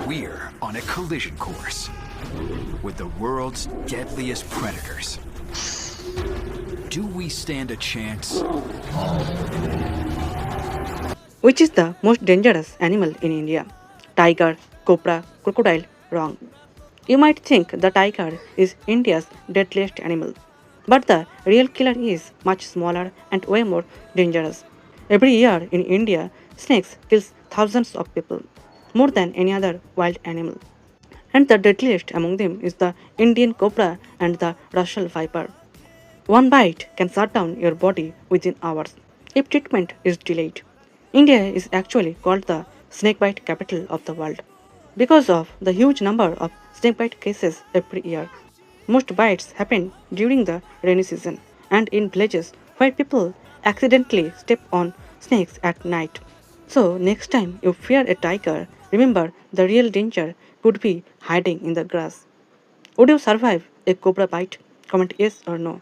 We're on a collision course with the world's deadliest predators. Do we stand a chance? Which is the most dangerous animal in India? Tiger, cobra, crocodile? Wrong. You might think the tiger is India's deadliest animal, but the real killer is much smaller and way more dangerous. Every year in India, snakes kills thousands of people, more than any other wild animal. And the deadliest among them is the Indian cobra and the Russell viper. One bite can shut down your body within hours if treatment is delayed. India is actually called the snakebite capital of the world because of the huge number of snakebite cases every year. Most bites happen during the rainy season and in villages where people accidentally step on snakes at night. So, next time you fear a tiger, remember the real danger could be hiding in the grass. Would you survive a cobra bite? Comment yes or no.